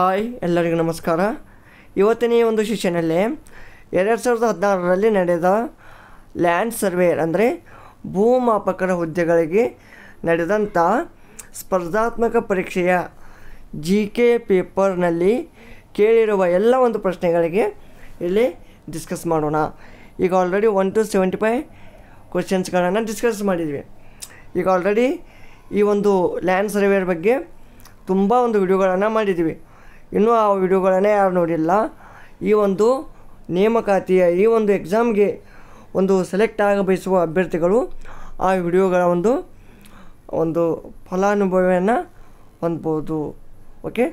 Hi ಎಲ್ಲರಿಗೂ ನಮಸ್ಕಾರ. ಇವತ್ತಿನ ಈ ಒಂದು ಸೆಷನಲ್ಲಿ 2016ರಲ್ಲಿ ನಡೆದ ಲ್ಯಾಂಡ್ ಸರ್ವೇಯರ್ ಅಂದರೆ ಭೂಮಾಪಕರ ಹುದ್ದೆಗಳಿಗೆ ನಡೆದಂಥ ಸ್ಪರ್ಧಾತ್ಮಕ ಪರೀಕ್ಷೆಯ GK ಪೇಪರ್ನಲ್ಲಿ ಕೇಳಿರುವ ಎಲ್ಲ ಒಂದು ಪ್ರಶ್ನೆಗಳಿಗೆ ಇಲ್ಲಿ ಡಿಸ್ಕಸ್ ಮಾಡೋಣ. ಈಗ ಆಲ್ರೆಡಿ 1 to 75 ಕ್ವೆಶ್ಚನ್ಸ್ಗಳನ್ನು ಡಿಸ್ಕಸ್ ಮಾಡಿದ್ವಿ. ಈಗ ಆಲ್ರೆಡಿ ಈ ಒಂದು ಲ್ಯಾಂಡ್ ಸರ್ವೇಯರ್ ಬಗ್ಗೆ ತುಂಬ ಒಂದು ವಿಡಿಯೋಗಳನ್ನು ಮಾಡಿದ್ವಿ. ಇನ್ನೂ ಆ ವಿಡಿಯೋಗಳನ್ನೇ ಯಾರು ನೋಡಿಲ್ಲ. ಈ ಒಂದು ನೇಮಕಾತಿಯ ಈ ಒಂದು ಎಕ್ಸಾಮ್ಗೆ ಒಂದು ಸೆಲೆಕ್ಟ್ ಆಗ ಬಯಸುವ ಅಭ್ಯರ್ಥಿಗಳು ಆ ವಿಡಿಯೋಗಳ ಒಂದು ಫಲಾನುಭವಿಯನ್ನು ಹೊಂದ್ಬೋದು. ಓಕೆ,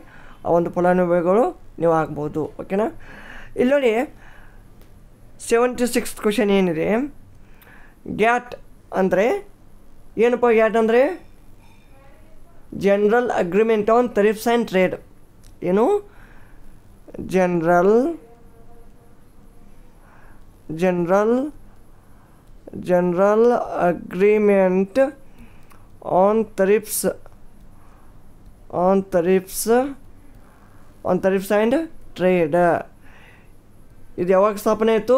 ಆ ಒಂದು ಫಲಾನುಭವಿಗಳು ನೀವು ಆಗ್ಬೋದು. ಓಕೆನಾ? ಇಲ್ಲಿ ನೋಡಿ 76th ಕ್ವೆಶ್ಚನ್ ಏನಿದೆ, ಗ್ಯಾಟ್ ಅಂದರೆ ಏನಪ್ಪ? ಗ್ಯಾಟ್ ಅಂದರೆ general agreement on tariffs and trade. ಏನು? General agreement on tariffs and trade. ಇದು ಯಾವಾಗ ಸ್ಥಾಪನೆ ಆಯಿತು?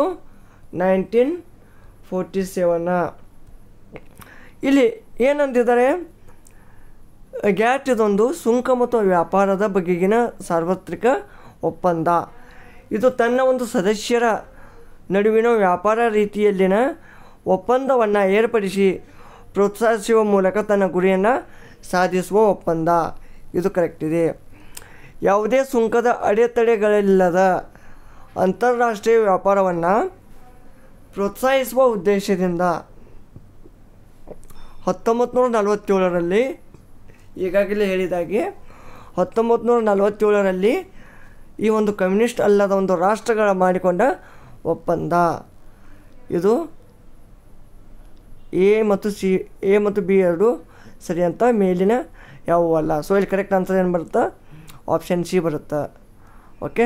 1947. ಇಲ್ಲಿ ಏನಂತಿದ್ದಾರೆ? ಗ್ಯಾಟ್ ಇದೊಂದು ಸುಂಕ ಮತ್ತು ವ್ಯಾಪಾರದ ಬಗೆಗಿನ ಸಾರ್ವತ್ರಿಕ ಒಪ್ಪಂದ. ಇದು ತನ್ನ ಒಂದು ಸದಸ್ಯರ ನಡುವಿನ ವ್ಯಾಪಾರ ರೀತಿಯಲ್ಲಿನ ಒಪ್ಪಂದವನ್ನು ಏರ್ಪಡಿಸಿ ಪ್ರೋತ್ಸಾಹಿಸುವ ಮೂಲಕ ತನ್ನ ಗುರಿಯನ್ನು ಸಾಧಿಸುವ ಒಪ್ಪಂದ. ಇದು ಕರೆಕ್ಟ್ ಇದೆ. ಯಾವುದೇ ಸುಂಕದ ಅಡೆತಡೆಗಳಿಲ್ಲದ ಅಂತಾರಾಷ್ಟ್ರೀಯ ವ್ಯಾಪಾರವನ್ನು ಪ್ರೋತ್ಸಾಹಿಸುವ ಉದ್ದೇಶದಿಂದ 1947ರಲ್ಲಿ ಈಗಾಗಲೇ ಹೇಳಿದಾಗೆ 1947ರಲ್ಲಿ ಈ ಒಂದು ಕಮ್ಯುನಿಸ್ಟ್ ಅಲ್ಲದ ಒಂದು ರಾಷ್ಟ್ರಗಳ ಮಾಡಿಕೊಂಡ ಒಪ್ಪಂದ. ಇದು ಎ ಮತ್ತು ಬಿ ಎರಡು ಸರಿ ಅಂತ, ಮೇಲಿನ ಯಾವುವೂ ಅಲ್ಲ. ಸೊ ಇಲ್ಲಿ ಕರೆಕ್ಟ್ ಆನ್ಸರ್ ಏನು ಬರುತ್ತೆ? ಆಪ್ಷನ್ ಸಿ ಬರುತ್ತೆ. Okay,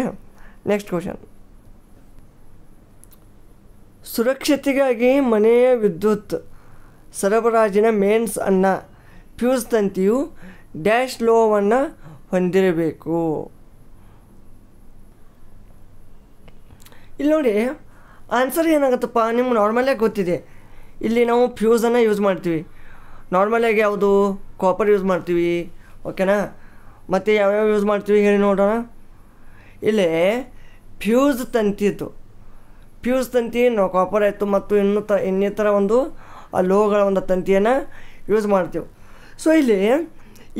next question. ಸುರಕ್ಷತೆಗಾಗಿ ಮನೆಯ ವಿದ್ಯುತ್ ಸರಬರಾಜಿನ ಮೇನ್ಸ್ ಅನ್ನು ಫ್ಯೂಸ್ ತಂತಿಯು ಡ್ಯಾಶ್ ಲೋವನ್ನು ಹೊಂದಿರಬೇಕು. ಇಲ್ಲಿ ನೋಡಿ ಆನ್ಸರ್ ಏನಾಗುತ್ತಪ್ಪ? ನಿಮ್ಗೆ ನಾರ್ಮಲಾಗಿ ಗೊತ್ತಿದೆ. ಇಲ್ಲಿ ನಾವು ಫ್ಯೂಸನ್ನು ಯೂಸ್ ಮಾಡ್ತೀವಿ. ನಾರ್ಮಲಾಗಿ ಯಾವುದು? ಕಾಪರ್ ಯೂಸ್ ಮಾಡ್ತೀವಿ. ಓಕೆನಾ? ಮತ್ತು ಯಾವ್ಯಾವ ಯೂಸ್ ಮಾಡ್ತೀವಿ ಹೇಳಿ ನೋಡೋಣ. ಇಲ್ಲಿ ಫ್ಯೂಸ್ ತಂತಿ ನಾವು ಕಾಪರ್ ಆಯಿತು ಮತ್ತು ಇನ್ನಿತರ ಒಂದು ಆ ಲೋಹಗಳ ಒಂದು ತಂತಿಯನ್ನು ಯೂಸ್ ಮಾಡ್ತೀವಿ. ಸೊ ಇಲ್ಲಿ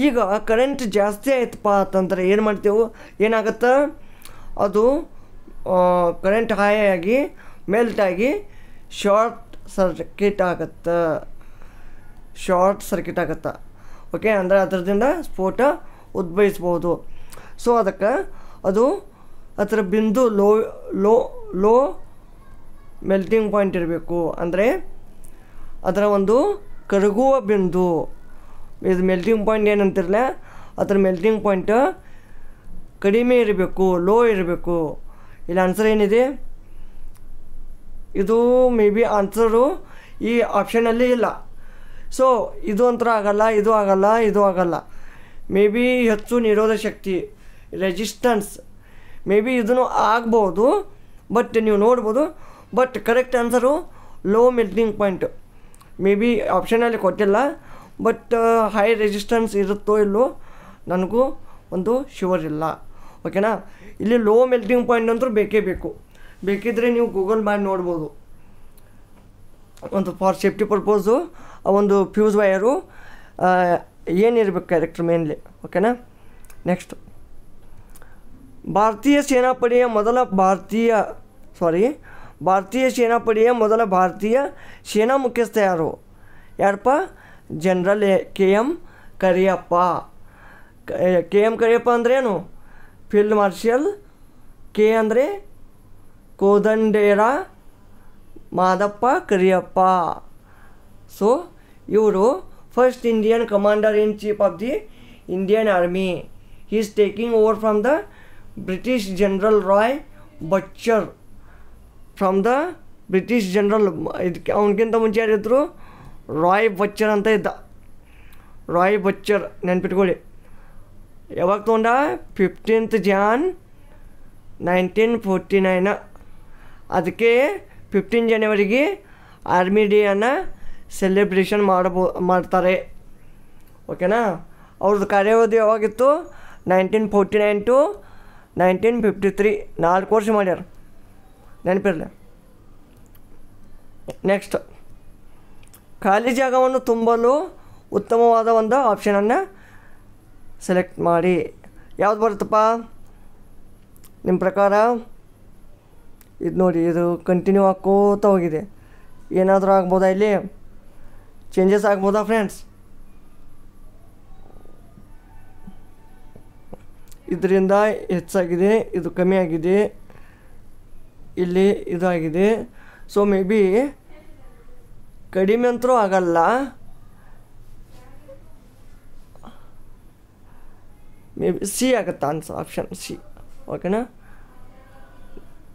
ಈಗ ಕರೆಂಟ್ ಜಾಸ್ತಿ ಆಯ್ತಪ್ಪ ಅಂತಂದ್ರೆ ಏನು ಮಾಡ್ತೇವೆ? ಏನಾಗುತ್ತೆ? ಅದು ಕರೆಂಟ್ ಹಾಯಾಗಿ ಮೆಲ್ಟಾಗಿ ಶಾರ್ಟ್ ಸರ್ಕ್ಯೂಟ್ ಆಗುತ್ತೆ. ಓಕೆ, ಅಂದರೆ ಅದರದಿಂದ ಸ್ಫೋಟ ಉದ್ಭವಿಸ್ಬೋದು. ಸೊ ಅದಕ್ಕೆ ಅದರ ಬಿಂದು ಲೋ ಮೆಲ್ಟಿಂಗ್ ಪಾಯಿಂಟ್ ಇರಬೇಕು. ಅಂದರೆ ಅದರ ಒಂದು ಕರಗುವ ಬಿಂದು, ಇದು ಮೆಲ್ಟಿಂಗ್ ಪಾಯಿಂಟ್ ಏನಂತಿರಲ್ಲ, ಅದರ ಮೆಲ್ಟಿಂಗ್ ಪಾಯಿಂಟ್ ಕಡಿಮೆ ಇರಬೇಕು, ಲೋ ಇರಬೇಕು. ಇಲ್ಲಿ ಆನ್ಸರ್ ಏನಿದೆ? ಇದು ಮೇ ಬಿ ಆನ್ಸರು ಈ ಆಪ್ಷನಲ್ಲಿ ಇಲ್ಲ. ಸೊ ಇದು ಒಂಥರ ಆಗಲ್ಲ, ಇದು ಆಗಲ್ಲ. ಮೇ ಬಿ ಹೆಚ್ಚು ನಿರೋಧ ಶಕ್ತಿ, ರೆಸಿಸ್ಟೆನ್ಸ್ ಮೇ ಬಿ ಇದನ್ನು ಆಗ್ಬೋದು. ಬಟ್ ನೀವು ನೋಡ್ಬೋದು. But correct answer low melting point. May be ಆಪ್ಷನಲ್ಲಿ ಕೊಟ್ಟಿಲ್ಲ. ಬಟ್ ಹೈ ರೆಸಿಸ್ಟೆನ್ಸ್ ಇರುತ್ತೋ ಇಲ್ಲೋ ನನಗೂ ಒಂದು ಶ್ಯೂರ್ ಇಲ್ಲ. ಓಕೆನಾ? ಇಲ್ಲಿ ಲೋ ಮೆಲ್ಟಿಂಗ್ ಪಾಯಿಂಟ್ ಅಂತೂ ಬೇಕಿದ್ದರೆ ನೀವು ಗೂಗಲ್ ಮಾಡಿ ನೋಡ್ಬೋದು. ಒಂದು ಫಾರ್ ಸೇಫ್ಟಿ ಪರ್ಪೋಸು ಆ ಒಂದು ಫ್ಯೂಸ್ ವಯರು ಏನಿರಬೇಕು ಕರೆಕ್ಟ್ ಮೇನ್ಲಿ. ಓಕೆನಾ? ನೆಕ್ಸ್ಟ್, ಭಾರತೀಯ ಸೇನಾಪಡೆಯ ಮೊದಲ ಭಾರತೀಯ ಸೇನಾ ಮುಖ್ಯಸ್ಥ ಯಾರಪ್ಪ? General KM Kariappa. KM Kariappa ಅಂದರೆ ಏನು? Field marshal. ಕೆ ಅಂದರೆ ಕೋದಂಡೇರ ಮಾದಪ್ಪ ಕರಿಯಪ್ಪ. ಸೊ ಇವರು first Indian commander in chief of the Indian army. He is taking over from the British general Roy Bucher. ಇದಕ್ಕೆ ಅವನಿಗಿಂತ ಮುಂಚೆ ಯಾರಿದ್ರು? ರಾಯ್ ಬಚ್ಚರ್ ಅಂತ ಇದ್ದ. ರಾಯ್ ಬಚ್ಚರ್ ನೆನ್ಪಿಟ್ಕೊಳ್ಳಿ. ಯಾವಾಗ ತೊಗೊಂಡ 15th Jan 1949. ಅದಕ್ಕೆ 15 ಜನವರಿಗೆ ಆರ್ಮಿ ಡೇಯನ್ನು ಸೆಲೆಬ್ರೇಷನ್ ಮಾಡ್ತಾರೆ. ಓಕೆನಾ. ಅವ್ರದ್ದು ಕಾರ್ಯಾವಧಿ ಯಾವಾಗಿತ್ತು 1949 to 1953. 4 ವರ್ಷ ಮಾಡ್ಯಾರ, ನೆನಪಿರಲಿ. ನೆಕ್ಸ್ಟ್, ಖಾಲಿ ಜಾಗವನ್ನು ತುಂಬಲು ಉತ್ತಮವಾದ ಒಂದು ಆಪ್ಷನನ್ನು ಸೆಲೆಕ್ಟ್ ಮಾಡಿ. ಯಾವ್ದು ಬರುತ್ತಪ್ಪ ನಿಮ್ಮ ಪ್ರಕಾರ? ಇದು ನೋಡಿ, ಇದು ಕಂಟಿನ್ಯೂ ಹಾಕೋತಾ ಹೋಗಿದೆ. ಏನಾದರೂ ಆಗ್ಬೋದಾ ಇಲ್ಲಿ? ಚೇಂಜಸ್ ಆಗ್ಬೋದಾ ಫ್ರೆಂಡ್ಸ್? ಇದರಿಂದ ಹೆಚ್ಚಾಗಿದೆ, ಇದು ಕಮ್ಮಿ ಆಗಿದೆ, ಇಲ್ಲಿ ಇದು ಆಗಿದೆ. ಸೊ ಮೇ ಬಿ ಕಡಿಮೆ ಅಂತರೂ ಆಗಲ್ಲ, ಮೇ ಬಿ ಸಿ ಆಗುತ್ತಾ ಆನ್ಸರ್, ಆಪ್ಷನ್ ಸಿ. ಓಕೆನಾ.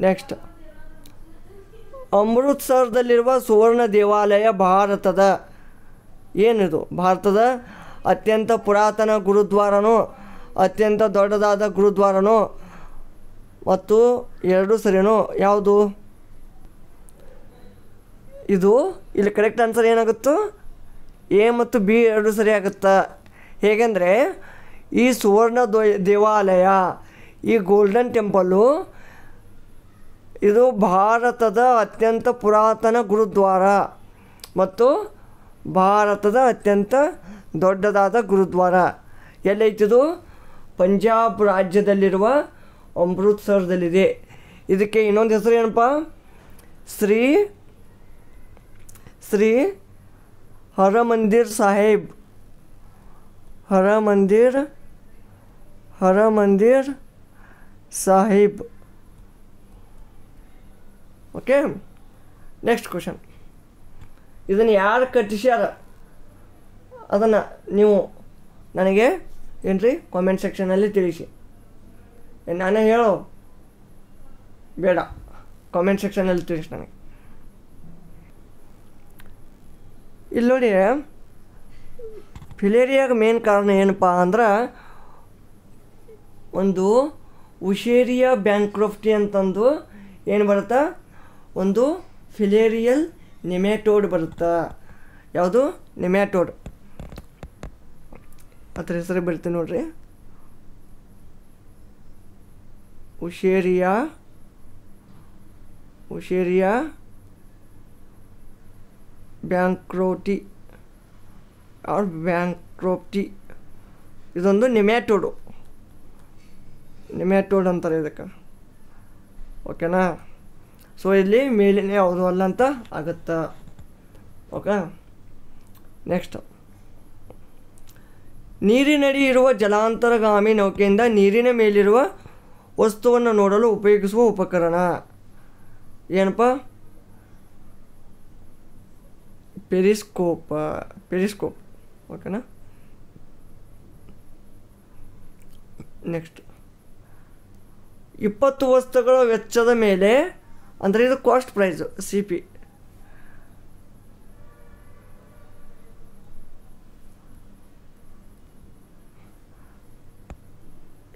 ನೆಕ್ಸ್ಟ್, ಅಮೃತ್ಸರದಲ್ಲಿರುವ ಸುವರ್ಣ ದೇವಾಲಯ ಭಾರತದ ಏನಿದು? ಭಾರತದ ಅತ್ಯಂತ ಪುರಾತನ ಗುರುದ್ವಾರನೋ, ಅತ್ಯಂತ ದೊಡ್ಡದಾದ ಗುರುದ್ವಾರನೋ, ಮತ್ತು ಎರಡು ಸರಿನೋ? ಯಾವುದು ಇದು? ಇಲ್ಲಿ ಕರೆಕ್ಟ್ ಆನ್ಸರ್ ಏನಾಗುತ್ತೋ? ಎ ಮತ್ತು ಬಿ ಎರಡು ಸರಿ ಆಗುತ್ತಾ? ಹೇಗೆಂದರೆ ಈ ಸುವರ್ಣ ದೇವಾಲಯ, ಈ ಗೋಲ್ಡನ್ ಟೆಂಪಲ್ಲು, ಇದು ಭಾರತದ ಅತ್ಯಂತ ಪುರಾತನ ಗುರುದ್ವಾರ ಮತ್ತು ಭಾರತದ ಅತ್ಯಂತ ದೊಡ್ಡದಾದ ಗುರುದ್ವಾರ. ಎಲ್ಲೈತಿದು? ಪಂಜಾಬ್ ರಾಜ್ಯದಲ್ಲಿರುವ ಅಮೃತ್ಸರದಲ್ಲಿದೆ. ಇದಕ್ಕೆ ಇನ್ನೊಂದು ಹೆಸರು ಏನಪ್ಪ? Shri Harmandir Sahib. Harmandir Sahib. Okay. Next question, ಇದನ್ನು ಯಾರು ಕಟ್ಟಿಸ್ಯಾರ ಅದನ್ನು ನೀವು ನನಗೆ ಏನ್ರಿ ಕಾಮೆಂಟ್ ಸೆಕ್ಷನಲ್ಲಿ ತಿಳಿಸಿ. ನಾನೇ ಹೇಳೋ ಬೇಡ, ಕಾಮೆಂಟ್ ಸೆಕ್ಷನಲ್ಲಿ ತಿಳಿಸಿ ನನಗೆ. ಇಲ್ಲಿ ನೋಡಿ, ಫಿಲೇರಿಯಾಗ ಮೇನ್ ಕಾರಣ ಏನಪ್ಪ ಅಂದ್ರೆ ಒಂದು ಉಷೇರಿಯಾ ಬ್ಯಾಂಕ್ರಫ್ಟಿ ಅಂತಂದು ಏನು ಬರುತ್ತಾ? ಒಂದು ಫಿಲೇರಿಯಲ್ ನೆಮ್ಯಾಟೋಡ್ ಬರುತ್ತಾ. ಯಾವುದು? ನೆಮ್ಯಾಟೋಡ್. ಅದ್ರ ಹೆಸರು ಬರ್ತೀನಿ ನೋಡ್ರಿ, ಉಷೇರಿಯಾ ಬ್ಯಾಂಕ್ರೋಪ್ಟಿ. ಇದೊಂದು ನೆಮ್ಯಾಟೋಡ್ ಅಂತಾರೆ ಇದಕ್ಕೆ. ಓಕೆನಾ. ಸೊ ಇಲ್ಲಿ ಮೇಲಿನ ಯಾವುದು ಅಲ್ಲ ಅಂತ ಆಗುತ್ತಾ. ಓಕೆ. ನೆಕ್ಸ್ಟ್, ನೀರಿನಡಿ ಇರುವ ಜಲಾಂತರ್ಗಾಮಿ ನೌಕೆಯಿಂದ ನೀರಿನ ಮೇಲಿರುವ ವಸ್ತುವನ್ನು ನೋಡಲು ಉಪಯೋಗಿಸುವ ಉಪಕರಣ ಏನಪ್ಪ? ಪೆರಿಸ್ಕೋಪ್. ಓಕೆನಾ. ನೆಕ್ಸ್ಟ್, 20 ವಸ್ತುಗಳ ವೆಚ್ಚದ ಮೇಲೆ, ಅಂದರೆ ಇದು ಕಾಸ್ಟ್ ಪ್ರೈಸು, CP.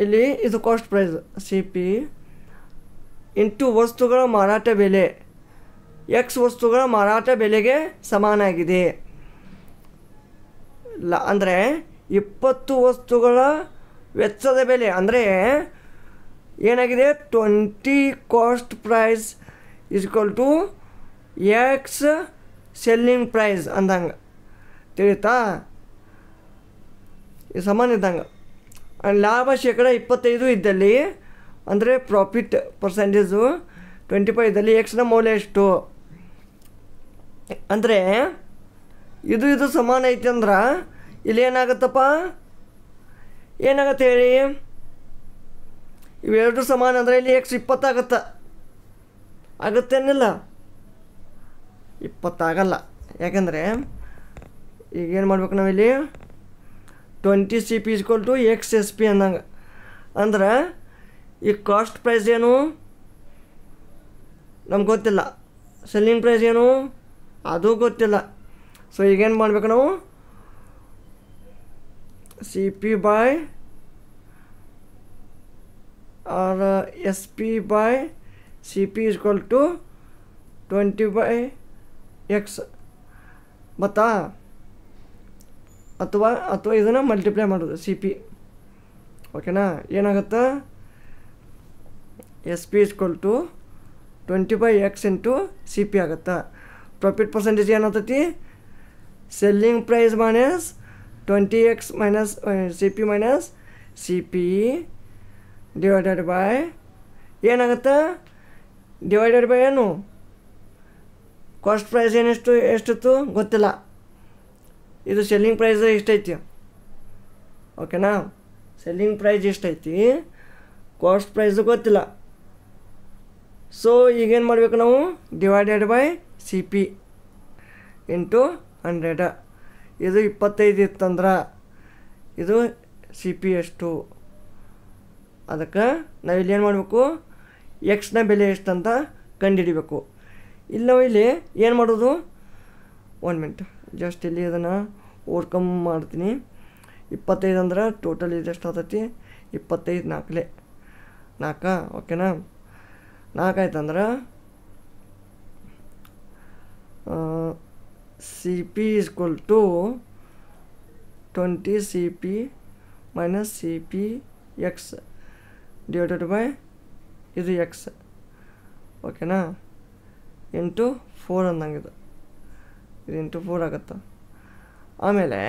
ಇಲ್ಲಿ ಇದು ಕಾಸ್ಟ್ ಪ್ರೈಸ್ CP ಇಂಟು ವಸ್ತುಗಳ ಮಾರಾಟ ಬೆಲೆ, X ವಸ್ತುಗಳ ಮಾರಾಟ ಬೆಲೆಗೆ ಸಮಾನಾಗಿದೆ. ಅಂದರೆ 20 ವಸ್ತುಗಳ ವೆಚ್ಚದ ಬೆಲೆ ಅಂದರೆ ಏನಾಗಿದೆ? 20 cost price = X selling price ಅಂದಂಗೆ ತಿಳಿತಾ? ಇದು ಸಮಾನ ಇದ್ದಂಗೆ. ಲಾಭ 25% ಇದ್ದಲ್ಲಿ, ಅಂದರೆ ಪ್ರಾಫಿಟ್ ಪರ್ಸೆಂಟೇಜು 25 ಇದ್ದಲ್ಲಿ Xನ ಮೌಲ್ಯ ಎಷ್ಟು? ಅಂದರೆ ಇದು ಸಮಾನ ಐತಿ ಅಂದ್ರೆ ಇಲ್ಲಿ ಏನಾಗುತ್ತಪ್ಪ? ಏನಾಗುತ್ತೆ ಹೇಳಿ? ಇವೆರಡು ಸಮಾನ ಅಂದರೆ ಇಲ್ಲಿ X 20 ಆಗುತ್ತೇನಿಲ್ಲ? 20 ಆಗಲ್ಲ. ಯಾಕೆಂದರೆ ಈಗೇನು ಮಾಡ್ಬೇಕು ನಾವಿಲ್ಲಿ? 20 CP = X SP ಅಂದಂಗೆ. ಅಂದ್ರೆ ಈ ಕಾಸ್ಟ್ ಪ್ರೈಸ್ ಏನು ನಮ್ಗೆ ಗೊತ್ತಿಲ್ಲ, ಸೆಲ್ಲಿಂಗ್ ಪ್ರೈಸ್ ಏನು ಅದು ಗೊತ್ತಿಲ್ಲ. ಸೊ ಈಗೇನು ಮಾಡ್ಬೇಕು ನಾವು? CP/X or S P by C P equal to 20/x ಗೊತ್ತಾ? ಅಥವಾ ಇದನ್ನು ಮಲ್ಟಿಪ್ಲೈ ಮಾಡೋದು ಸಿ ಪಿ. ಓಕೆನಾ? ಏನಾಗುತ್ತೆ? S P equal to 20/x into C P ಆಗುತ್ತೆ. ಪ್ರಾಫಿಟ್ ಪರ್ಸೆಂಟೇಜ್ ಏನಾಗ್ತೈತಿ? Selling price minus 20x minus C P minus C P divided by ಏನಾಗುತ್ತೆ? Divided by ಏನು? ಕಾಸ್ಟ್ ಪ್ರೈಸ್ ಎಷ್ಟಿತ್ತು ಗೊತ್ತಿಲ್ಲ. ಇದು ಸೆಲ್ಲಿಂಗ್ ಪ್ರೈಸ್ ಎಷ್ಟೈತಿ? ಓಕೆನಾ? ಸೆಲ್ಲಿಂಗ್ ಪ್ರೈಸ್ ಎಷ್ಟೈತಿ, ಕಾಸ್ಟ್ ಪ್ರೈಸು ಗೊತ್ತಿಲ್ಲ. ಸೊ ಈಗೇನು ಮಾಡಬೇಕು ನಾವು? Divided by C P into 100. ಇದು 25 ಇತ್ತಂದ್ರೆ ಇದು ಸಿ ಪಿ ಎಷ್ಟು? ಅದಕ್ಕೆ ನಾವಿಲ್ಲಿ ಏನು ಮಾಡಬೇಕು? ಎಕ್ಸ್ನ ಬೆಲೆ ಎಷ್ಟಂತ ಕಂಡುಹಿಡಿಬೇಕು. ಇಲ್ಲ ಇಲ್ಲಿ ಏನು ಮಾಡೋದು? 1 ಮಿನಿಟ್ ಜಸ್ಟ್ ಇಲ್ಲಿ ಇದನ್ನು ಓವರ್ಕಮ್ ಮಾಡ್ತೀನಿ. 25 ಅಂದ್ರೆ ಟೋಟಲ್ ಇದು ಎಷ್ಟು ಆಗ್ತೈತಿ? 25 4 ಓಕೆನಾ? 4 ಆಯ್ತಂದ್ರೆ C P equal to 20 C P minus C P X divided by ಇದು ಎಕ್ಸ್. ಓಕೆನಾ? ಇಂಟು 4 ಅಂದಂಗಿದೆ. ಇದು ಇಂಟು 4 ಆಗುತ್ತೆ. ಆಮೇಲೆ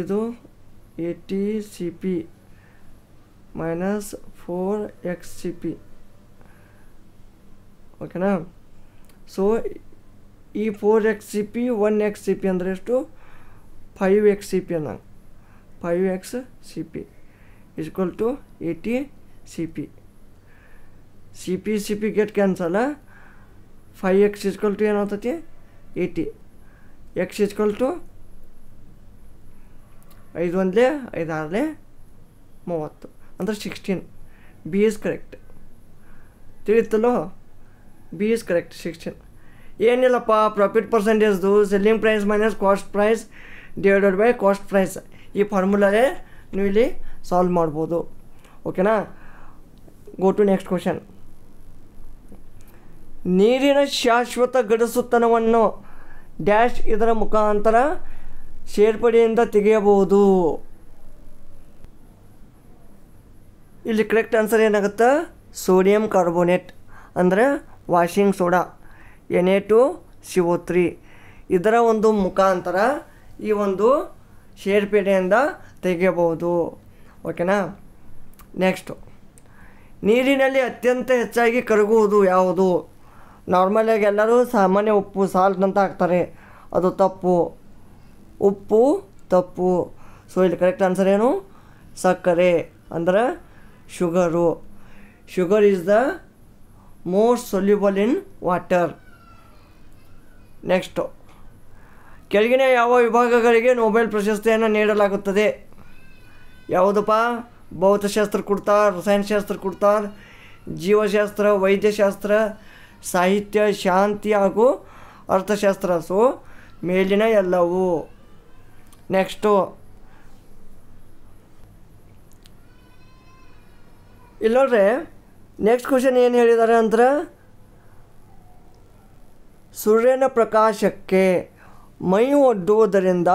ಇದು 80 C P minus 4x C P. ಓಕೆನಾ? ಸೊ ಈ 4x C P 1x C P ಅಂದರೆ ಎಷ್ಟು? 5x ಸಿ ಪಿ ಅನ್ನಂಗೆ. 5x C P equal to 80 C P. C P get cancel. 5x equal to ಏನಾಗ್ತೈತಿ? 80. X equal to 5 1 5 6 30 ಅಂದರೆ 16. B is correct. ತಿಳಿತಲ್ಲೋ? B is correct 16. ಏನಿಲ್ಲಪ್ಪ, profit ಪರ್ಸೆಂಟೇಜ್ದು selling price minus cost price divided by cost price. ಈ ಫಾರ್ಮುಲಾಗೆ ನೀವು ಇಲ್ಲಿ solve ಮಾಡ್ಬೋದು. ಓಕೆನಾ? Go to next question. ನೀರಿನ ಶಾಶ್ವತ ಗಡಸುತನವನ್ನು ಡ್ಯಾಶ್ ಇದರ ಮುಖಾಂತರ ಸೇರ್ಪಡೆಯಿಂದ ತೆಗೆಯಬಹುದು. ಇಲ್ಲಿ ಕರೆಕ್ಟ್ ಆನ್ಸರ್ ಏನಾಗುತ್ತೆ? ಸೋಡಿಯಂ ಕಾರ್ಬೋನೇಟ್ ಅಂದರೆ ವಾಷಿಂಗ್ ಸೋಡಾ Na2CO3 ಇದರ ಒಂದು ಮುಖಾಂತರ ಈ ಒಂದು ಸೇರ್ಪಡೆಯಿಂದ ತೆಗೆಯಬಹುದು. ಓಕೆನಾ? ನೆಕ್ಸ್ಟು, ನೀರಿನಲ್ಲಿ ಅತ್ಯಂತ ಹೆಚ್ಚಾಗಿ ಕರಗುವುದು ಯಾವುದು? ನಾರ್ಮಲಾಗಿ ಎಲ್ಲರೂ ಸಾಮಾನ್ಯ ಉಪ್ಪು ಸಾಲ್ಟ್ ಅಂತ ಹಾಕ್ತಾರೆ, ಅದು ತಪ್ಪು. ಉಪ್ಪು ತಪ್ಪು. ಸೊ ಇಲ್ಲಿ ಕರೆಕ್ಟ್ ಆನ್ಸರ್ ಏನು? ಸಕ್ಕರೆ ಅಂದರೆ sugar. Sugar is the most soluble in water. Next, ಕೆಳಗಿನ ಯಾವ ವಿಭಾಗಗಳಿಗೆ ನೊಬೆಲ್ ಪ್ರಶಸ್ತಿಯನ್ನು ನೀಡಲಾಗುತ್ತದೆ? ಯಾವುದಪ್ಪ? ಭೌತಶಾಸ್ತ್ರ ಕೊಡ್ತಾರೆ, ರಸಾಯನಶಾಸ್ತ್ರ ಕೊಡ್ತಾರೆ, ಜೀವಶಾಸ್ತ್ರ, ವೈದ್ಯಶಾಸ್ತ್ರ, ಸಾಹಿತ್ಯ, ಶಾಂತಿ ಹಾಗೂ ಅರ್ಥಶಾಸ್ತ್ರ. ಸೊ ಮೇಲಿನ ಎಲ್ಲವೂ. ನೆಕ್ಸ್ಟು, ಇಲ್ಲಿ ನೋಡ್ರಿ ನೆಕ್ಸ್ಟ್ ಕ್ವಶನ್ ಏನು ಹೇಳಿದ್ದಾರೆ ಅಂದ್ರೆ, ಸೂರ್ಯನ ಪ್ರಕಾಶಕ್ಕೆ ಮೈ ಒಡ್ಡುವುದರಿಂದ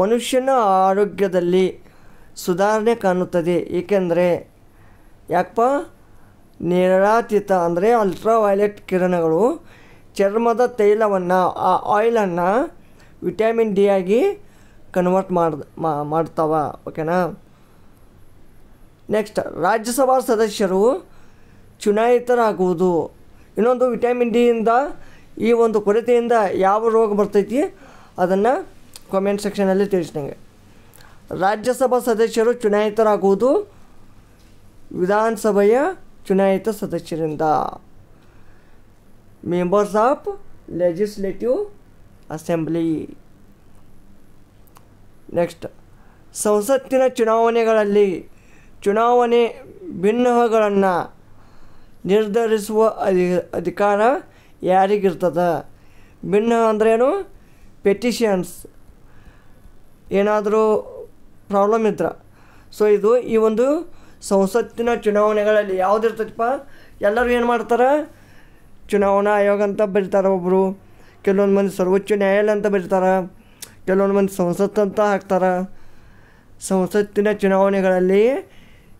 ಮನುಷ್ಯನ ಆರೋಗ್ಯದಲ್ಲಿ ಸುಧಾರಣೆ ಕಾಣುತ್ತದೆ. ಏಕೆಂದರೆ ಯಾಕಪ್ಪ? ನೇರಳಾತೀತ ಅಂದರೆ ಅಲ್ಟ್ರಾವೈಲೆಟ್ ಕಿರಣಗಳು ಚರ್ಮದ ತೈಲವನ್ನು, ಆ ಆಯಿಲನ್ನು ವಿಟಮಿನ್ ಡಿ ಆಗಿ ಕನ್ವರ್ಟ್ ಮಾಡ್ತಾವ. ಓಕೆನಾ? ನೆಕ್ಸ್ಟ್, ರಾಜ್ಯಸಭಾ ಸದಸ್ಯರು ಚುನಾಯಿತರಾಗುವುದು. ಇನ್ನೊಂದು, ವಿಟಮಿನ್ ಡಿಯಿಂದ ಈ ಒಂದು ಕೊರತೆಯಿಂದ ಯಾವ ರೋಗ ಬರ್ತೈತಿ ಅದನ್ನು ಕಾಮೆಂಟ್ ಸೆಕ್ಷನಲ್ಲಿ ತಿಳಿಸಿದಂಗೆ. ರಾಜ್ಯಸಭಾ ಸದಸ್ಯರು ಚುನಾಯಿತರಾಗುವುದು ವಿಧಾನಸಭೆಯ ಚುನಾಯಿತ ಸದಸ್ಯರಿಂದ. Members of legislative assembly. Next, ಸಂಸತ್ತಿನ ಚುನಾವಣೆಗಳಲ್ಲಿ ಚುನಾವಣೆ ಭಿನ್ನಗಳನ್ನು ನಿರ್ಧರಿಸುವ ಅಧಿಕಾರ ಯಾರಿಗಿರ್ತದೆ? ಭಿನ್ನ ಅಂದ್ರೇನು? ಪೆಟಿಷನ್ಸ್ ಏನಾದರೂ ಪ್ರಾಬ್ಲಮ್ ಇದ್ರೆ. ಸೊ ಇದು ಈ ಒಂದು ಸಂಸತ್ತಿನ ಚುನಾವಣೆಗಳಲ್ಲಿ ಯಾವುದಿರ್ತೈತಪ್ಪ, ಎಲ್ಲರೂ ಏನು ಮಾಡ್ತಾರೆ, ಚುನಾವಣಾ ಆಯೋಗ ಅಂತ ಬರೀತಾರೆ ಒಬ್ಬರು, ಕೆಲವೊಂದು ಮಂದಿ ಸರ್ವೋಚ್ಚ ನ್ಯಾಯಾಲಯ ಅಂತ ಬರೀತಾರೆ, ಕೆಲವೊಂದು ಮಂದಿ ಸಂಸತ್ತು ಅಂತ ಹಾಕ್ತಾರೆ. ಸಂಸತ್ತಿನ ಚುನಾವಣೆಗಳಲ್ಲಿ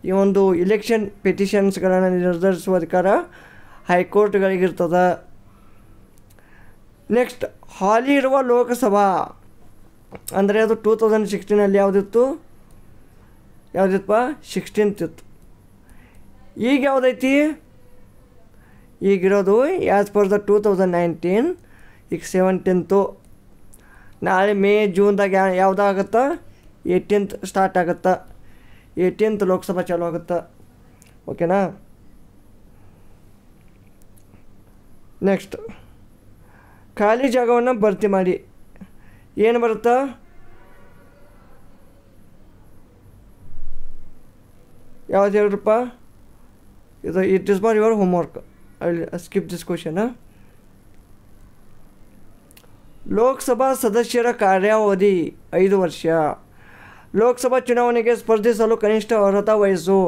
ಈ ಒಂದು ಇಲೆಕ್ಷನ್ ಪಿಟಿಷನ್ಸ್ಗಳನ್ನು ನಿರ್ಧರಿಸುವ ಅಧಿಕಾರ ಹೈಕೋರ್ಟ್ಗಳಿಗಿರ್ತದೆ. ನೆಕ್ಸ್ಟ್, ಹಾಲಿ ಇರುವ ಲೋಕಸಭಾ ಅಂದರೆ ಅದು 2016 ಯಾವುದಿತ್ತಪ್ಪ, 16th ಇತ್ತು. ಈಗ ಯಾವುದೈತಿ, ಈಗಿರೋದು ಆ್ಯಸ್ ಪರ್ ದ 2019 ಈಗ 17th. ನಾಳೆ ಮೇ ಜೂನ್ದಾಗ ಯಾವುದಾಗತ್ತಾ, 18th ಸ್ಟಾರ್ಟ್ ಆಗುತ್ತಾ, 18th ಲೋಕಸಭಾ ಚಾಲು ಆಗುತ್ತಾ. ಓಕೆನಾ. ನೆಕ್ಸ್ಟ್, ಖಾಲಿ ಜಾಗವನ್ನು ಭರ್ತಿ ಮಾಡಿ. ಏನು ಬರುತ್ತಾ, ಯಾವ್ದು ಹೇಳ್ರಪ್ಪ, ಇದು it is for your homework. I will skip this question. Lok Sabha ಸದಸ್ಯರ ಕಾರ್ಯಾವಧಿ 5 ವರ್ಷ. ಲೋಕಸಭಾ ಚುನಾವಣೆಗೆ ಸ್ಪರ್ಧಿಸಲು ಕನಿಷ್ಠ ಅರ್ಹತಾ ವಯಸ್ಸು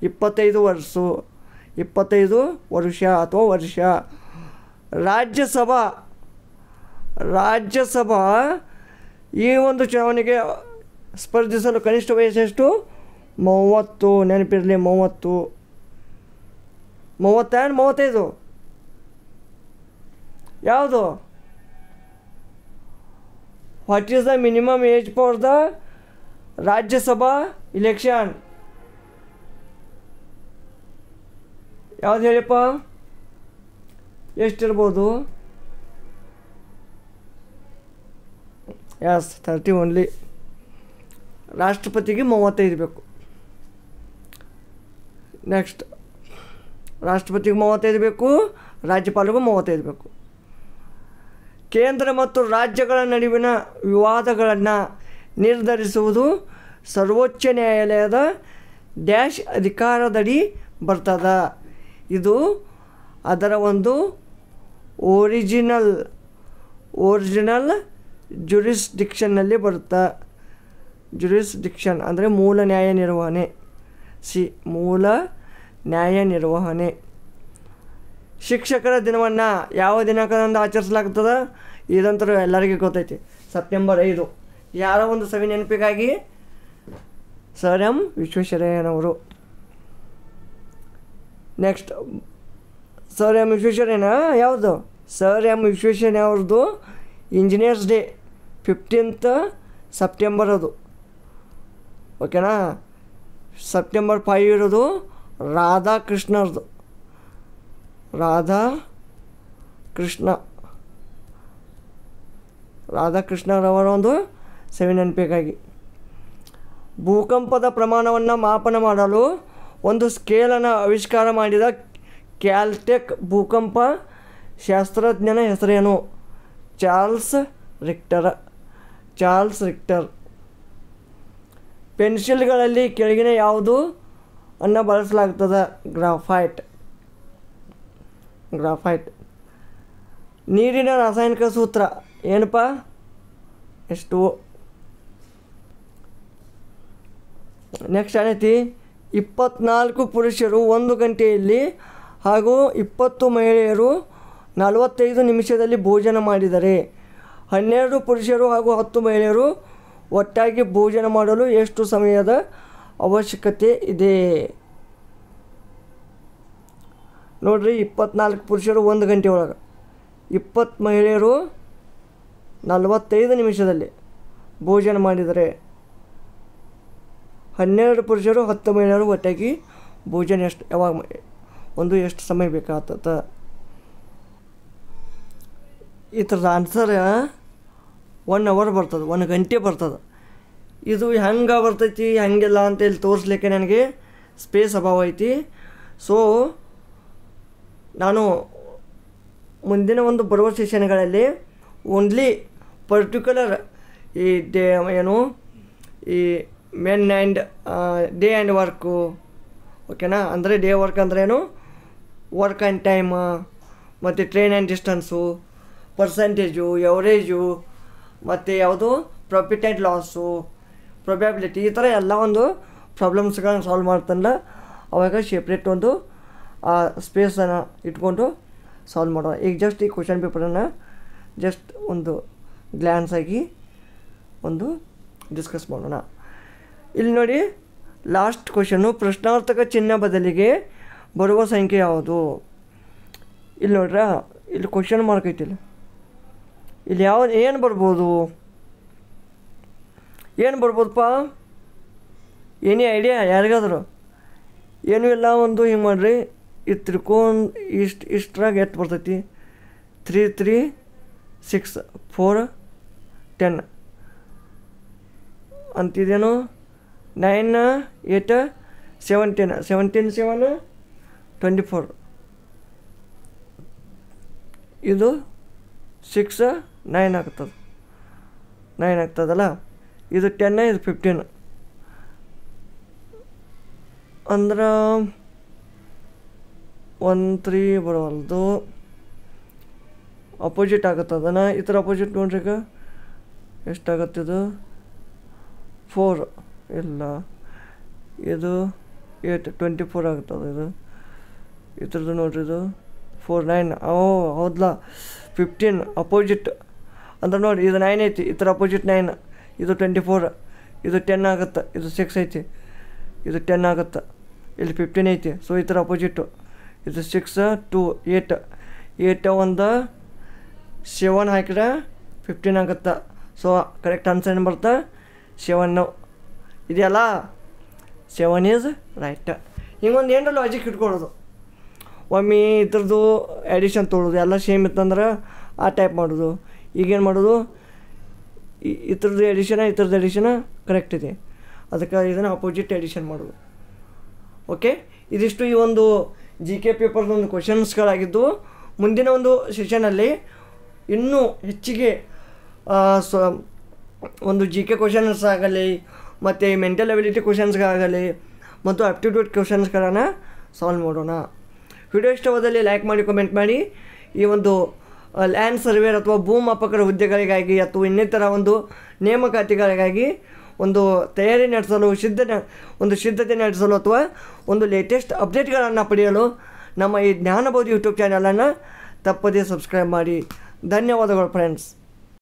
25 ವರ್ಷ ಅಥವಾ ವರ್ಷ. ರಾಜ್ಯಸಭಾ ಈ ಒಂದು ಚುನಾವಣೆಗೆ ಸ್ಪರ್ಧಿಸಲು ಕನಿಷ್ಠ ವಯಸ್ಸೆಷ್ಟು, 30. ನೆನಪಿರಲಿ, 30 ಆ್ಯಂಡ್ 35 ಯಾವುದು? What is the minimum age for the Rajya Sabha election? ಯಾವ್ದು ಹೇಳಿಪ್ಪ, ಎಷ್ಟಿರ್ಬೋದು? S, 30 only. ರಾಷ್ಟ್ರಪತಿಗೆ 35 ಬೇಕು. ನೆಕ್ಸ್ಟ್, ರಾಷ್ಟ್ರಪತಿಗೆ 35 ಬೇಕು, ರಾಜ್ಯಪಾಲರಿಗೂ 35 ಬೇಕು. ಕೇಂದ್ರ ಮತ್ತು ರಾಜ್ಯಗಳ ನಡುವಿನ ವಿವಾದಗಳನ್ನು ನಿರ್ಧರಿಸುವುದು ಸರ್ವೋಚ್ಚ ನ್ಯಾಯಾಲಯದ ಡ್ಯಾಶ್ ಅಧಿಕಾರದಡಿ ಬರ್ತದ. ಇದು ಅದರ ಒಂದು ಒರಿಜಿನಲ್ ಜುರಿಸ್ಡಿಕ್ಷನ್ನಲ್ಲಿ ಬರುತ್ತೆ. ಜುರಿಸ್ಡಿಕ್ಷನ್ ಅಂದರೆ ಮೂಲ ನ್ಯಾಯ ನಿರ್ವಹಣೆ. ಮೂಲ ನ್ಯಾಯ ನಿರ್ವಹಣೆ. ಶಿಕ್ಷಕರ ದಿನವನ್ನು ಯಾವ ದಿನಾಂಕದಂದು ಆಚರಿಸಲಾಗ್ತದೆ? ಇದಂತೂ ಎಲ್ಲರಿಗೂ ಗೊತ್ತೈತಿ, ಸೆಪ್ಟೆಂಬರ್ 5. ಯಾರೋ ಒಂದು ಸವಿ ನೆನಪಿಗಾಗಿ ಸರ್ ಎಂ ವಿಶ್ವೇಶ್ವರಯ್ಯನವರು. ನೆಕ್ಸ್ಟ್, ಸರ್ ಎಂ ವಿಶ್ವೇಶ್ವರಯ್ಯನ ಯಾವುದು? ಸರ್ ಎಂ ವಿಶ್ವೇಶ್ವರಯ್ಯ ಅವ್ರದ್ದು ಇಂಜಿನಿಯರ್ಸ್ ಡೇ 15th ಸೆಪ್ಟೆಂಬರ್ ಅದು. ಓಕೆನಾ. ಸೆಪ್ಟೆಂಬರ್ 5 ಇರೋದು ರಾಧಾಕೃಷ್ಣರದು. ರಾಧಾಕೃಷ್ಣರವರ ಒಂದು ಸವಿ ನೆನಪಿಗಾಗಿ. ಭೂಕಂಪದ ಪ್ರಮಾಣವನ್ನು ಮಾಪನ ಮಾಡಲು ಒಂದು ಸ್ಕೇಲನ್ನು ಆವಿಷ್ಕಾರ ಮಾಡಿದ ಕ್ಯಾಲ್ಟೆಕ್ ಭೂಕಂಪ ಶಾಸ್ತ್ರಜ್ಞನ ಹೆಸರೇನು? Charles Richter. ಪೆನ್ಸಿಲ್ಗಳಲ್ಲಿ ಕೆಳಗಿನ ಯಾವುದು ಅನ್ನು ಬಳಸಲಾಗ್ತದೆ? ಗ್ರಾಫೈಟ್. ನೀರಿನ ರಾಸಾಯನಿಕ ಸೂತ್ರ ಏನಪ್ಪ? H2O. ನೆಕ್ಸ್ಟ್ ಏನೈತಿ? 24 ಪುರುಷರು 1 ಗಂಟೆಯಲ್ಲಿ ಹಾಗೂ 20 ಮಹಿಳೆಯರು 45 ನಿಮಿಷದಲ್ಲಿ ಭೋಜನ ಮಾಡಿದರೆ 12 ಪುರುಷರು ಹಾಗೂ 10 ಮಹಿಳೆಯರು ಒಟ್ಟಾಗಿ ಭೋಜನ ಮಾಡಲು ಎಷ್ಟು ಸಮಯದ ಅವಶ್ಯಕತೆ ಇದೆ? ನೋಡ್ರಿ, 24 ಪುರುಷರು 1 ಗಂಟೆ ಒಳಗೆ, 20 ಮಹಿಳೆಯರು 45 ನಿಮಿಷದಲ್ಲಿ ಭೋಜನ ಮಾಡಿದರೆ 12 ಪುರುಷರು 10 ಮಹಿಳೆಯರು ಒಟ್ಟಾಗಿ ಭೋಜನ ಎಷ್ಟು ಸಮಯ ಬೇಕಾಗ್ತದ? ಈ ಥರದ ಆನ್ಸರ್ 1 ಅವರ್ ಬರ್ತದೆ, 1 ಗಂಟೆ ಬರ್ತದೆ. ಇದು ಹೆಂಗೆ ಬರ್ತೈತಿ ಹೆಂಗಿಲ್ಲ ಅಂತ ಇಲ್ಲಿ ತೋರಿಸ್ಲಿಕ್ಕೆ ನನಗೆ ಸ್ಪೇಸ್ ಅಭಾವ ಐತಿ. ಸೊ ನಾನು ಮುಂದಿನ ಒಂದು ಬರುವ ಸೆಷನ್ಗಳಲ್ಲಿ ಓನ್ಲಿ ಪರ್ಟಿಕ್ಯುಲರ್ ಈ ಈ men and day and work, ಓಕೆನಾ. ಅಂದರೆ ಡೇ ವರ್ಕ್ ಅಂದ್ರೇನು? ವರ್ಕ್ ಆ್ಯಂಡ್ ಟೈಮ್, ಮತ್ತು train and distance, percentage, average, ಮತ್ತು ಯಾವುದು ಪ್ರಾಫಿಟ್ ಆ್ಯಂಡ್ ಲಾಸು, ಪ್ರೊಬ್ಯಾಬಿಲಿಟಿ, ಈ ಥರ ಎಲ್ಲ ಒಂದು ಪ್ರಾಬ್ಲಮ್ಸ್ಗಳನ್ನ ಸಾಲ್ವ್ ಮಾಡ್ತಾನಲ್ಲ ಅವಾಗ ಸೆಪ್ರೇಟ್ ಒಂದು ಸ್ಪೇಸನ್ನು ಇಟ್ಕೊಂಡು ಸಾಲ್ವ್ ಮಾಡೋಣ. ಈಗ ಜಸ್ಟ್ ಈ ಕ್ವಶನ್ ಪೇಪರನ್ನು ಜಸ್ಟ್ ಒಂದು ಗ್ಲ್ಯಾನ್ಸ್ ಆಗಿ ಒಂದು ಡಿಸ್ಕಸ್ ಮಾಡೋಣ. ಇಲ್ಲಿ ನೋಡಿ ಲಾಸ್ಟ್ ಕ್ವಶನ್ನು, ಪ್ರಶ್ನಾರ್ಥಕ ಚಿಹ್ನೆ ಬದಲಿಗೆ ಬರುವ ಸಂಖ್ಯೆ ಯಾವುದು? ಇಲ್ಲಿ ನೋಡ್ರಾ, ಇಲ್ಲಿ ಕ್ವಶನ್ ಮಾರ್ಕ್ ಐತಿಲ್ಲ, ಇಲ್ಲಿ ಏನು ಬರ್ಬೋದು? ಏನು ಬರ್ಬೋದಪ್ಪ? ಏನೇ ಐಡಿಯಾ ಯಾರಿಗಾದ್ರು? ಏನೂ ಇಲ್ಲ. ಒಂದು ಹಿಂಗೆ ಮಾಡಿರಿ, ಇದು ತ್ರಿಕೋನ ಇಷ್ಟರಾಗ ಎಷ್ಟು ಬರ್ತೈತಿ? 3 3 6 4 10 ಅಂತಿದೇನು? 9 8 17 17 7 24. ಇದು 6 9 ಆಗ್ತದೆ, 9 ಆಗ್ತದಲ್ಲ. ಇದು 10 ಇದು 15 ಅಂದ್ರೆ 1 3 ಬರೋಲ್ದು, ಅಪೋಸಿಟ್ ಆಗುತ್ತದನ. ಈ ಥರ ಅಪೋಸಿಟ್ ನೋಡ್ರಿ, ಈಗ ಎಷ್ಟಾಗತ್ತಿದು? 4 ಇಲ್ಲ, ಇದು 8 24 ಆಗ್ತದೆ. ಇದು ಈ ಥರದ್ದು ನೋಡ್ರಿ, ಇದು 4 9. ಹೌದಲ್ಲ, 15 ಅಪೋಸಿಟ್ ಅಂದ್ರೆ ನೋಡಿ, ಇದು 9 ಐತಿ, ಈ ಥರ ಅಪೋಸಿಟ್ 9, ಇದು 24, ಇದು 10 ಆಗುತ್ತೆ, ಇದು 6 ಐತಿ, ಇದು 10 ಆಗುತ್ತೆ, ಇಲ್ಲಿ 15 ಐತಿ. ಸೊ ಈ ಥರ ಅಪೋಸಿಟ್ಟು, ಇದು 6 2 8 8 ಒಂದು 7 ಹಾಕಿದ್ರೆ 15 ಆಗುತ್ತೆ. ಸೊ ಕರೆಕ್ಟ್ ಆನ್ಸರ್ ಏನು ಬರುತ್ತೆ? 7 ಇದೆಯಲ್ಲ, 7 ಈಸ್ ರೈಟ್. ಹಿಂಗೊಂದು ಏನರ ಲಾಜಿಕ್ ಇಟ್ಕೊಳ್ಳೋದು. ಒಮ್ಮೆ ಇದ್ರದ್ದು ಎಡಿಷನ್ ತೊಗೊಳೋದು, ಎಲ್ಲ ಸೇಮ್ ಇತ್ತಂದ್ರೆ ಆ ಟೈಪ್ ಮಾಡೋದು. ಈಗೇನು ಮಾಡೋದು? ಇದ್ರದ್ದು ಎಡಿಷನ ಕರೆಕ್ಟ್ ಇದೆ, ಅದಕ್ಕೆ ಇದನ್ನು ಅಪೋಸಿಟ್ ಎಡಿಷನ್ ಮಾಡೋದು. ಓಕೆ, ಇದಿಷ್ಟು ಈ ಒಂದು GK ಪೇಪರ್ದೊಂದು ಕ್ವಶನ್ಸ್ಗಳಾಗಿದ್ದು. ಮುಂದಿನ ಒಂದು ಸೆಷನಲ್ಲಿ ಇನ್ನೂ ಹೆಚ್ಚಿಗೆ ಒಂದು GK ಕ್ವಶನ್ಸ್ ಆಗಲಿ, ಮತ್ತು ಮೆಂಟಲ್ ಅಬಿಲಿಟಿ ಕ್ವಶನ್ಸ್ಗಾಗಲಿ, ಮತ್ತು ಆಪ್ಟಿಟ್ಯೂಡ್ ಕ್ವಶನ್ಸ್ಗಳನ್ನು ಸಾಲ್ವ್ ಮಾಡೋಣ. ವಿಡಿಯೋ ಇಷ್ಟವಾದಲ್ಲಿ ಲೈಕ್ ಮಾಡಿ, ಕಮೆಂಟ್ ಮಾಡಿ. ಈ ಒಂದು ಲ್ಯಾಂಡ್ ಸರ್ವೇರ್ ಅಥವಾ ಭೂಮಾಪಕರ ಹುದ್ದೆಗಳಿಗಾಗಿ ಅಥವಾ ಇನ್ನಿತರ ಒಂದು ನೇಮಕಾತಿಗಳಿಗಾಗಿ ಒಂದು ತಯಾರಿ ನಡೆಸಲು ಸಿದ್ಧತೆ ನಡೆಸಲು ಅಥವಾ ಒಂದು ಲೇಟೆಸ್ಟ್ ಅಪ್ಡೇಟ್ಗಳನ್ನು ಪಡೆಯಲು ನಮ್ಮ ಈ ಜ್ಞಾನಬೋಧಿ ಯೂಟ್ಯೂಬ್ ಚಾನಲನ್ನು ತಪ್ಪದೇ ಸಬ್ಸ್ಕ್ರೈಬ್ ಮಾಡಿ. ಧನ್ಯವಾದಗಳು ಫ್ರೆಂಡ್ಸ್.